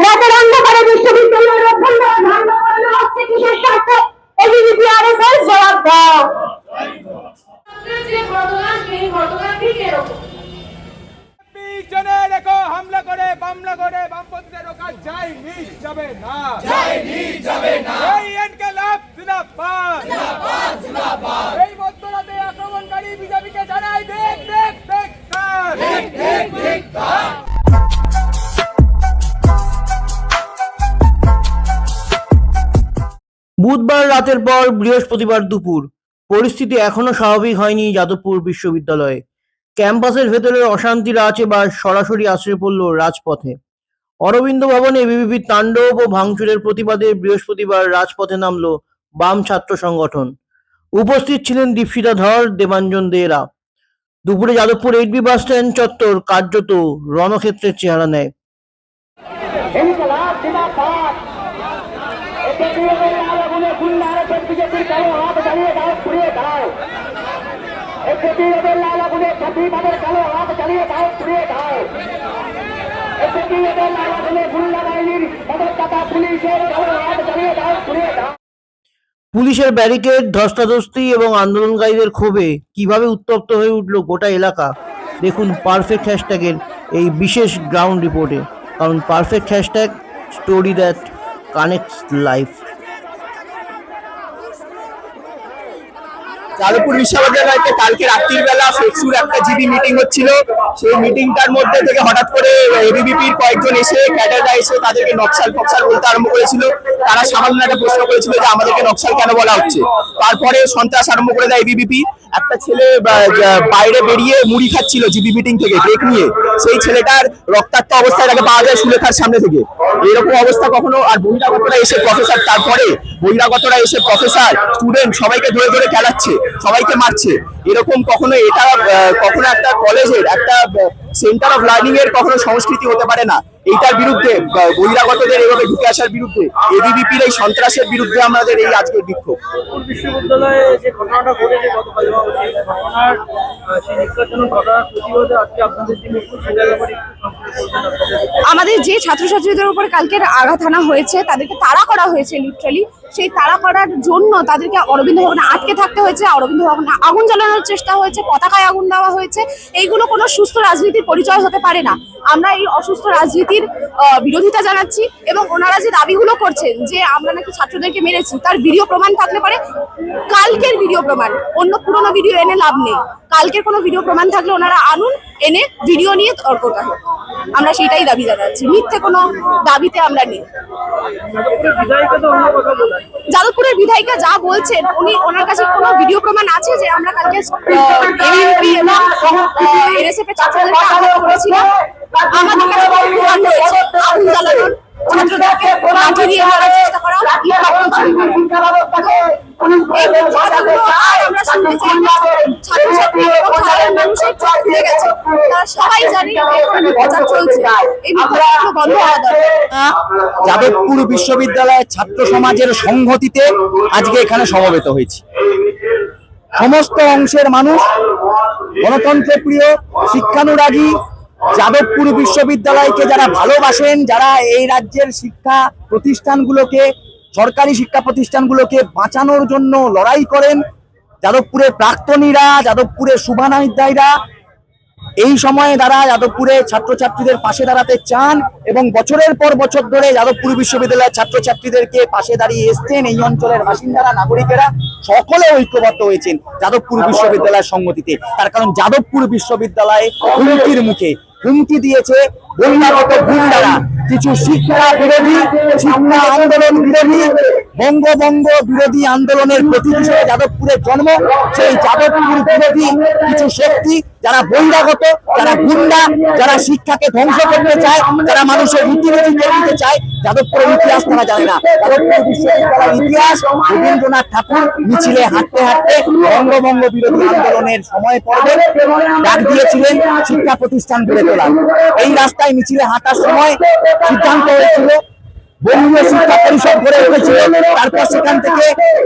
রাতের অন্ধকারে বিশ্ববিদ্যালয়ের অভ্যন্তরে ধারণা করানো হচ্ছে কিসের স্বার্থে? এবিভিপি আরএসএস জবাব দাও। হামলা করে বামলা করে বামপন্থীদের রোকা যায়নি, যাবে না। এই মধ্যরাতে আক্রমণকারী বিজেপিকে জানাই দেখ দেখ দেখ বুধবার রাতের পর বৃহস্পতিবার দুপুর পরিস্থিতি এখনো স্বাভাবিক হয়নি যাদবপুর বিশ্ববিদ্যালয়ে। ক্যাম্পাসের ভেতরের অশান্তির আঁচ এবার সরাসরি আশ্রয় পড়ল রাজপথে। অরবিন্দ ভবনে এবিভিপির তাণ্ডব ও ভাঙচুরের প্রতিবাদে বৃহস্পতিবার রাজপথে নামল বাম ছাত্র সংগঠন। উপস্থিত ছিলেন দীপশিতা ধর, দেবাঞ্জন দেরা। দুপুরে যাদবপুর 8B বাস স্ট্যান্ড চত্বর কার্যত রণক্ষেত্রের চেহারা নেয়। পুলিশের ব্যারিকেড, ধস্তাধস্তি এবং আন্দোলনকারীদের ক্ষোভে কিভাবে উত্তপ্ত হয়ে উঠল গোটা এলাকা দেখুন পারফেক্ট হ্যাশট্যাগের এই বিশেষ গ্রাউন্ড রিপোর্টে। কারণ perfect hashtag, story that connects life. Jadavpur বিশ্ববিদ্যালয়তে কালকে রাত্রির বেলা ফেকসুর একটা জিবি মিটিং হচ্ছিল। সেই মিটিংটার মধ্যে থেকে হঠাৎ করে এবিভিপির কয়েকজন এসে ক্যাডাররা এসে তাদেরকে নকশাল ফকশাল বলতে আরম্ভ করেছিল। তারা সামান্য একটা প্রশ্ন করেছিল যে আমাদেরকে নকশাল কেন বলা হচ্ছে। তারপরে সন্ত্রাস আরম্ভ করে দেয় এবিভিপি। একটা ছেলে বাইরে বেরিয়ে মুড়ি খাচ্ছিল জিবি মিটিং থেকে ব্রেক নিয়ে, সেই ছেলেটার রক্তাক্ত অবস্থায় তাকে পাওয়া যায় সুলেখার সামনে থেকে। এরকম অবস্থা কখনো। আর বহিরাগতরা এসে প্রফেসর, তারপরে বহিরাগতরা এসে প্রফেসর স্টুডেন্ট সবাইকে ধরে ধরে খেলাচ্ছে, সবাইকে মারছে। এরকম কখনো এটা কখনো একটা কলেজের একটা সেন্টার অফ লার্নিং এর কখনো সংস্কৃতি হতে পারে না। এইটার বিরুদ্ধে, বহিরাগতদের এভাবে ঢুকে আসার বিরুদ্ধে, এবিভিপির এই সন্ত্রাসের বিরুদ্ধে আমাদের এই আজকের বিক্ষোভ। বিশ্ববিদ্যালয়ে যে ঘটনাটা ঘটেছে গতকাল, সেই ঘটনার সেই নিষ্কাশনের ঘটনার প্রতিরোধে আজকে আপনাদের যে মিছিল, সেটার ব্যাপারে আমাদের যে ছাত্রছাত্রীদের উপর কালকের আঘাত আনা হয়েছে, তাদেরকে তাড়া করা হয়েছে লিটারালি। সেই তাড়া করার জন্য তাদেরকে অরবিন্দ ভবনে আটকে থাকতে হয়েছে, অরবিন্দ ভবনে আগুন জ্বালানোর চেষ্টা হয়েছে, পতাকায় আগুন দেওয়া হয়েছে। এইগুলো কোনো সুস্থ রাজনীতির পরিচয় হতে পারে না। আমরা এই অসুস্থ রাজনীতির বিরোধিতা জানাচ্ছি এবং ওনারা যে দাবিগুলো করছেন যে আমরা নাকি ছাত্রদেরকে মেরেছি, তার ভিডিও প্রমাণ থাকলে পারে, কালকের ভিডিও প্রমাণ, অন্য পুরোনো ভিডিও এনে লাভ নেই। কালকের কোনো ভিডিও প্রমাণ থাকলে ওনারা আনুন, এনে ভিডিও নিয়ে তর্কটা হোক। আমরা সেটাই দাবি জানাচ্ছি, মিথ্যে কোনো দাবিতে আমরা নেই। যাদবপুরের বিধায়িকা যা বলছেন, উনি ওনার কাছে কোনো ভিডিও প্রমাণ আছে যে আমরা কালকে এনএসএফ এর ছাত্রদেরকে আঘাত করেছিলাম? আমাদের কাছে প্রমাণ রয়েছে আগুন জ্বালানোর, ছাত্রদেরকে লাঠি দিয়ে মারার চেষ্টা করা, যাদবপুর বিশ্ববিদ্যালয়ের ছাত্র সমাজের সংহতিতে আজকে এখানে সমবেত হয়েছি। সমস্ত অংশের মানুষ, গণতন্ত্র প্রিয়, শিক্ষানুরাগী, যাদবপুর বিশ্ববিদ্যালয়কে যারা ভালোবাসেন, যারা এই রাজ্যের শিক্ষা প্রতিষ্ঠানগুলোকে, সরকারি শিক্ষা প্রতিষ্ঠানগুলোকে বাঁচানোর জন্য লড়াই করেন, যাদবপুরের প্রাক্তনীরা, যাদবপুরের শুভানুধ্যায়ীরা এই সময়ে তারা যাদবপুরের ছাত্রছাত্রীদের পাশে দাঁড়াতে চান এবং বছরের পর বছর ধরে যাদবপুর বিশ্ববিদ্যালয়ের ছাত্রছাত্রীদেরকে পাশে দাঁড়িয়ে এসছেন। এই অঞ্চলের বাসিন্দারা, নাগরিকেরা সকলে ঐক্যবদ্ধ হয়েছেন যাদবপুর বিশ্ববিদ্যালয়ের সংগতিতে। তার কারণ যাদবপুর বিশ্ববিদ্যালয়ে হুমকির মুখে হুমকি দিয়েছে বহিরাগত গুন্ডারা, কিছু শিক্ষা বিরোধী, শিক্ষা আন্দোলন বিরোধী, বঙ্গভঙ্গ বিরোধী আন্দোলনের প্রতীক হিসেবে যাদবপুরের জন্ম। সেই যাদবপুর বিরোধী কিছু শক্তি যারা বহিরাগত, যারা গুন্ডা, যারা শিক্ষাকে ধ্বংস করতে চায়, যারা মানুষের রীতিনীতি করে দিতে চায়, যাদবপুরের ইতিহাস তারা জানে না। যাদবপুর বিশ্ববিদ্যালয়ের ইতিহাস রবীন্দ্রনাথ ঠাকুর মিছিলে হাঁটতে হাঁটতে বঙ্গভঙ্গ বিরোধী আন্দোলনের সময় পর্বে ডাক দিয়েছিলেন শিক্ষা প্রতিষ্ঠান গড়ে তোলা। এই রাস্তায় মিছিলে হাঁটার সময় সিদ্ধান্ত হয়েছিল বঙ্গীয় শিক্ষা পরিষদ গড়ে উঠেছিল, তারপর সেখান থেকে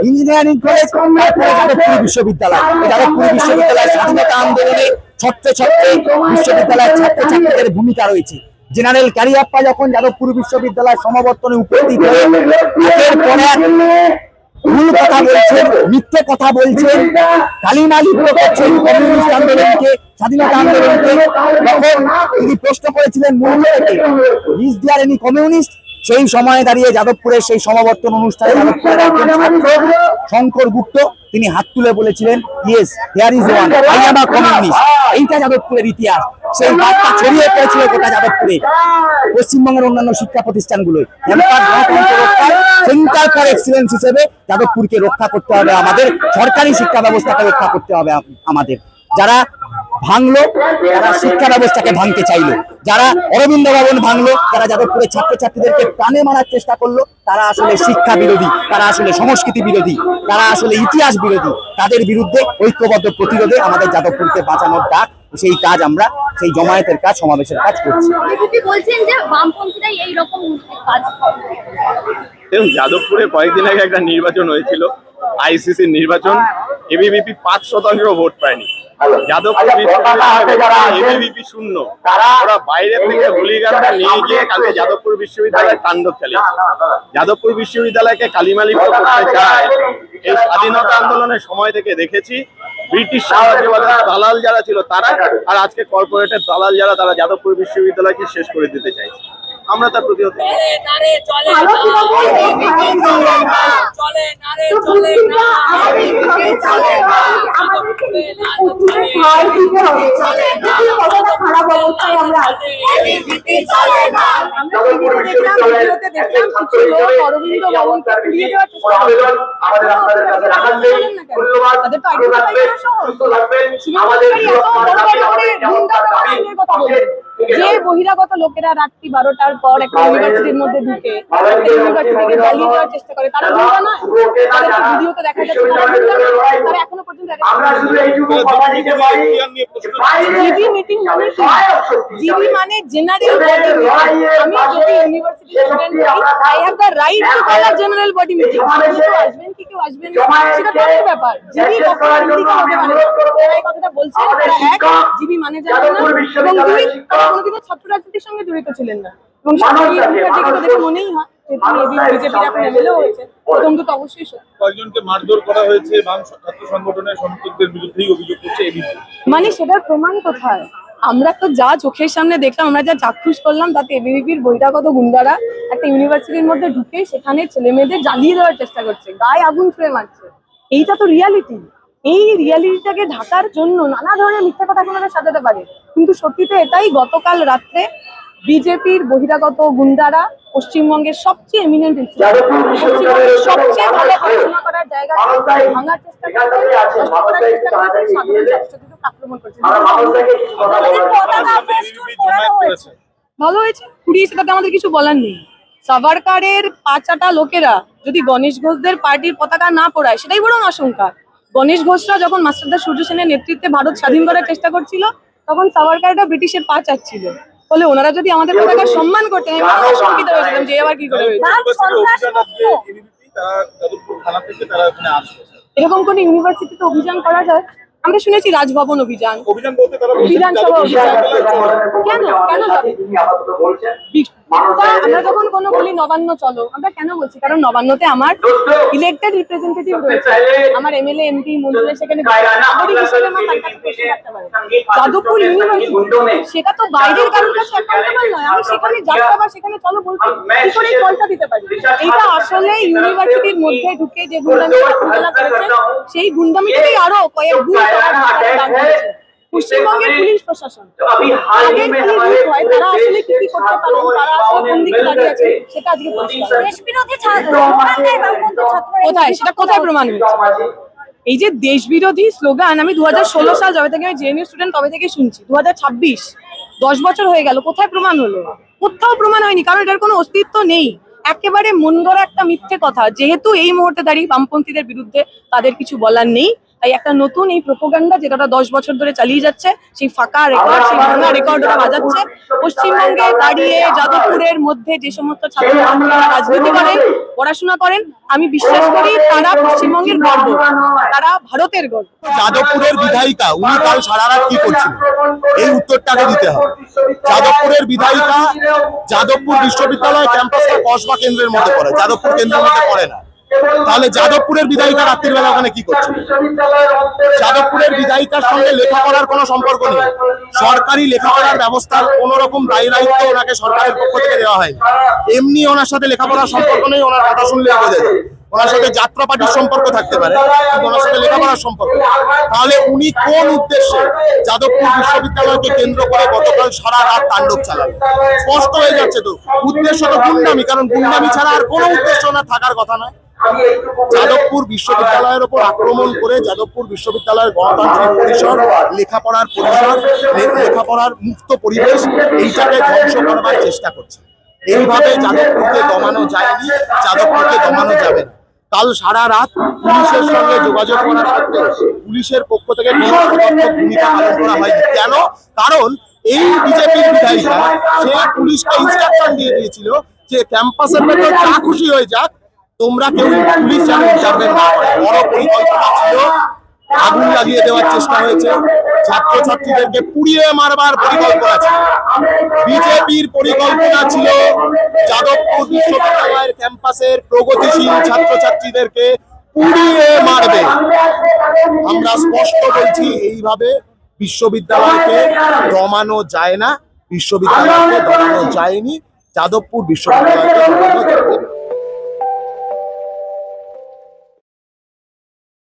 ইঞ্জিনিয়ারিং কলেজ, তারপরে যাদবপুর বিশ্ববিদ্যালয়। যাদবপুর বিশ্ববিদ্যালয়ের স্বাধীনতা আন্দোলনে ছত্রে ছত্রে বিশ্ববিদ্যালয়ের ছাত্রছাত্রীদের ভূমিকা রয়েছে। জেনারেল ক্যারিয়াপ্পা যখন যাদবপুর বিশ্ববিদ্যালয় সমাবর্তনে উপস্থিত হয়ে একের পর এক ভুল কথা বলছেন, মিথ্যে কথা বলছেন, কালিমালিপ্ত করছেন কমিউনিস্ট আন্দোলনকে, স্বাধীনতা আন্দোলনকে, তখন তিনি প্রশ্ন করেছিলেন মূল থেকে, ইজ দেয়ার এনি কমিউনিস্ট? সেই সময়ে দাঁড়িয়ে যাদবপুরের সেই সমাবর্তন অনুষ্ঠানে যাদবপুরের একজন ছাত্র শঙ্কর গুপ্ত তিনি হাত তুলে বলেছিলেন, yes there is one, I am a communist. এইটা যাদবপুরের ইতিহাস। সেই বার্তা ছড়িয়ে পড়েছিল গোটা যাদবপুরে, পশ্চিমবঙ্গের অন্যান্য শিক্ষা প্রতিষ্ঠানগুলোয়। সেন্টার ফর এক্সিলেন্স হিসেবে যাদবপুরকে রক্ষা করতে হবে আমাদের, সরকারি শিক্ষা ব্যবস্থাকে রক্ষা করতে হবে আমাদের। যারা ভাঙলো, যারা শিক্ষা ব্যবস্থাকে ভাঙতে চাইলো, যারা অরবিন্দ ভবন ভাঙলো, যারা যাদবপুরের ছাত্রছাত্রীদেরকে প্রাণে মারার চেষ্টা করলো, তারা আসলে শিক্ষা বিরোধী, তারা আসলে সংস্কৃতি বিরোধী, তারা আসলে ইতিহাস বিরোধী। তাদের বিরুদ্ধে ঐক্যবদ্ধ প্রতিরোধে আমাদের যাদবপুরকে বাঁচানোর ডাক, সেই কাজ আমরা, সেই জমায়েতের কাজ, সমাবেশের কাজ করছি। বলছেন যে বামপন্থীরাই এইরকম কাজ এবং যাদবপুরে কয়েকদিন আগে একটা নির্বাচন হয়েছিল, আইসিসির নির্বাচন, এবিভিপি 5% ভোট পায়নি। যাদবপুর এবিভিপি শূন্য। ওরা বাইরে থেকে হুলিগানরা নিয়ে গিয়ে কালকে যাদবপুর বিশ্ববিদ্যালয়ে তাণ্ডব চালিয়েছে। যাদবপুর বিশ্ববিদ্যালয়কে কালিমালিপ্ত করতে চায়। এই স্বাধীনতা আন্দোলনের সময় থেকে দেখেছি ব্রিটিশ সাম্রাজ্যবাদের দালাল যারা ছিল তারা, আর আজকে কর্পোরেটের দালাল যারা, তারা যাদবপুর বিশ্ববিদ্যালয়কে শেষ করে দিতে চাইছে। আমরা তার প্রতিহত অরবিন্দ ভবনকে ঘুরিয়ে দেওয়ার যে বহিরাগত লোকেরা রাত্রি 12টার পর একটা ইউনিভার্সিটির মধ্যে ঢুকে ইউনিভার্সিটিকে জ্বালিয়ে দেওয়ার চেষ্টা করে, তারা গুন্ডা নয়? তাদের ভিডিওতে দেখা যাচ্ছে তারা এখনো পর্যন্ত জিবি মিটিং মানে জিবি মানে জেনারেল বডি মিটিং। আমি যদি ইউনিভার্সিটি স্টুডেন্ট হই, I have the right to call a general body meeting. কেউ আসবেন কি কেউ আসবেন না সেটা তাদের ব্যাপার। জিবি কখনো ইন্ডিকা হতে পারে না। তারা এই কথাটা বলছেন, তারা এক জিবি মানে জানেন না, এবং দুই তারা কোনোদিনও ছাত্র রাজনীতির সঙ্গে জড়িত ছিলেন না। এবং দেখে মনেই হয় যে তিনি বিজেপির এখন এমএলএ হয়েছে, প্রথম তো অবশ্যই সত্যি। কয়েকজনকে মারধর করা হয়েছে, বাম ছাত্র সংগঠনের সমর্থকদের বিরুদ্ধেই অভিযোগ করছে এবিভিপি। মানে সেটার প্রমাণ কোথায়? আমরা তো যা চোখের সামনে দেখলাম, আমরা যা চাক্ষুষ করলাম, তাতে এবিভিপির বহিরাগত গুন্ডারা একটা ইউনিভার্সিটির মধ্যে ঢুকে সেখানে ছেলে মেয়েদের জ্বালিয়ে দেওয়ার চেষ্টা করছে, গায়ে আগুন ছুঁড়ে মারছে। এইটা তো রিয়ালিটি। এই রিয়ালিটিটাকে ঢাকার জন্য নানা ধরনের মিথ্যা কথা আপনারা সাজাতে পারে, কিন্তু সত্যিতে এটাই। গতকাল রাত্রে বিজেপির বহিরাগত গুন্ডারা পশ্চিমবঙ্গের সবচেয়ে এমিনেন্ট পশ্চিমবঙ্গের সবচেয়ে ভালো পড়াশোনা করার জায়গা ভাঙার চেষ্টা করছে, সাধারণ ছাত্রছাত্রীদের আক্রমণ করছে। ভালো হয়েছে, পুড়িয়েছে, তাতে আমাদের কিছু বলার নেই। সাভারকারের 5 লোকেরা যদি গণেশ ঘোষদের পার্টির পতাকা না পড়ায়, সেটাই বরং আশঙ্কা। গণেশ ঘোষরা যখন মাস্টারদা সূর্য সেনের নেতৃত্বে ভারত স্বাধীন করার চেষ্টা করছিল, তখন সাভারকাররা ব্রিটিশের পা চাচ্ছিল। ফলে ওনারা যদি আমাদের পতাকার সম্মান করতেন, আমি আশঙ্কিত হয়েছিলাম যে আবার কি করে হয়েছে। এরকম কোন ইউনিভার্সিটিতে অভিযান করা যায়? আমরা শুনেছি রাজভবন অভিযান, বিধানসভা অভিযান। কেন কেন যাবে? আমরা যখন কোনো বলি নবান্ন চলো, আমরা কেন বলছি? কারণ নবান্নতে আমার ইলেক্টেড রিপ্রেজেন্টেটিভ রয়েছে, আমার এমএলএ এমপি মন্ত্রী সেখানে যাদবপুর ইউনিভার্সিটি, সেটা তো বাইরের কারোর কাছে অ্যাকাউন্টেবল নয়। আমি সেখানে যাত্রা বা সেখানে চলো বলতে কি করে কলটা দিতে পারি? এটা আসলে ইউনিভার্সিটির মধ্যে ঢুকে যে গুন্ডামি করেছে, সেই গুন্ডামিটাই আরো কয়েক গুণ পশ্চিমবঙ্গের পুলিশ প্রশাসন আগের কি রূপ হয়, তারা আসলে কি কি করতে পারেন, তারা আসলে কোন দিকে দাঁড়িয়ে আছে, সেটা আজকে দেশ বিরোধী কোথায়, সেটা কোথায় প্রমাণ হয়েছে? এই যে দেশবিরোধী স্লোগান আমি 2016 সাল যবে থেকে আমি জেএনইউ স্টুডেন্ট তবে থেকে শুনছি, 2026 10 বছর হয়ে গেল, কোথায় প্রমাণ হলো? কোথাও প্রমাণ হয়নি, কারণ এটার কোনো অস্তিত্ব নেই। একেবারে মন গড়া একটা মিথ্যে কথা। যেহেতু এই মুহূর্তে দাঁড়িয়ে বামপন্থীদের বিরুদ্ধে তাদের কিছু বলার নেই, তাই একটা নতুন এই প্রোপাগান্ডা যেটা ওরা 10 বছর ধরে চালিয়ে যাচ্ছে, সেই ফাঁকা রেকর্ড, সেই ভাঙা রেকর্ড ওরা বাজাচ্ছে। পশ্চিমবঙ্গে দাঁড়িয়ে যাদবপুরের মধ্যে যে সমস্ত ছাত্রছাত্রীরা রাজনীতি করেন, পড়াশোনা করেন, আমি বিশ্বাস করি তারা পশ্চিমবঙ্গের গর্ব, তারা ভারতের গর্ব। যাদবপুরের বিধায়িকা উনি কাল সারা রাত কি করছিলেন, এই উত্তরটাকে দিতে হবে। যাদবপুরের বিধায়িকা যাদবপুর বিশ্ববিদ্যালয় ক্যাম্পাসটা কসবা কেন্দ্রের মধ্যে পড়ে, যাদবপুর কেন্দ্রের মধ্যে পড়ে না। তাহলে যাদবপুরের বিধায়িকা রাত্রির বেলা ওখানে কি করছে? যাদবপুরের বিধায়িকার সঙ্গে লেখাপড়ার কোনো সম্পর্ক নেই। সরকারি লেখাপড়ার ব্যবস্থার কোন রকম দায়ী দায়িত্ব ওনাকে সরকারের পক্ষ থেকে দেওয়া হয়নি। এমনি ওনার সাথে লেখাপড়ার সম্পর্ক নেই, ওনার কথা শুনলে বোঝা যায়। ওনার সাথে যাত্রাপাটির সম্পর্ক থাকতে পারে, কিন্তু ওনার সাথে লেখাপড়ার সম্পর্ক। তাহলে উনি কোন উদ্দেশ্যে যাদবপুর বিশ্ববিদ্যালয়কে কেন্দ্র করে গতকাল সারা রাত তাণ্ডব চালালেন? স্পষ্ট হয়ে যাচ্ছে তো, উদ্দেশ্য তো গুন্ডামি, কারণ গুন্ডামি ছাড়া আর কোনো উদ্দেশ্য ওনার থাকার কথা নয়। যাদবপুর বিশ্ববিদ্যালয়ের উপর আক্রমণ করে যাদবপুর বিশ্ববিদ্যালয়ের গণতান্ত্রিক পরিসর, লেখাপড়ার পরিসর, লেখাপড়ার মুক্ত পরিবেশ, এইটাকে ধ্বংস করবার চেষ্টা করছে। এইভাবে যাদবপুরকে দমানো যায়নি, যাদবপুরকে দমানো যাবে না। কাল সারা রাত পুলিশের সঙ্গে যোগাযোগ করার সত্ত্বেও পুলিশের পক্ষ থেকে কোনো সদর্থক ভূমিকা পালন করা হয়নি। কেন? কারণ এই বিজেপির বিধায়িকা সে পুলিশকে ইনস্ট্রাকশন দিয়ে দিয়েছিল যে ক্যাম্পাসের ভেতর যা খুশি হয়ে যাক, তোমরা কেউ পুলিশ যেন ইন্টারভেন না করে। বড় পরিকল্পনা ছিল, আগুন লাগিয়ে দেওয়ার চেষ্টা হয়েছে, ছাত্রছাত্রীদেরকে পুড়িয়ে মারবার পরিকল্পনা ছিল। বিজেপির পরিকল্পনা ছিল যাদবপুর বিশ্ববিদ্যালয়ের ক্যাম্পাসের প্রগতিশীল ছাত্রছাত্রীদেরকে পুড়িয়ে মারবে। আমরা স্পষ্ট বলছি, এইভাবে বিশ্ববিদ্যালয়কে দমানো যায় না, বিশ্ববিদ্যালয়কে দমানো যায়নি, যাদবপুর বিশ্ববিদ্যালয়কে দমানো যাবে।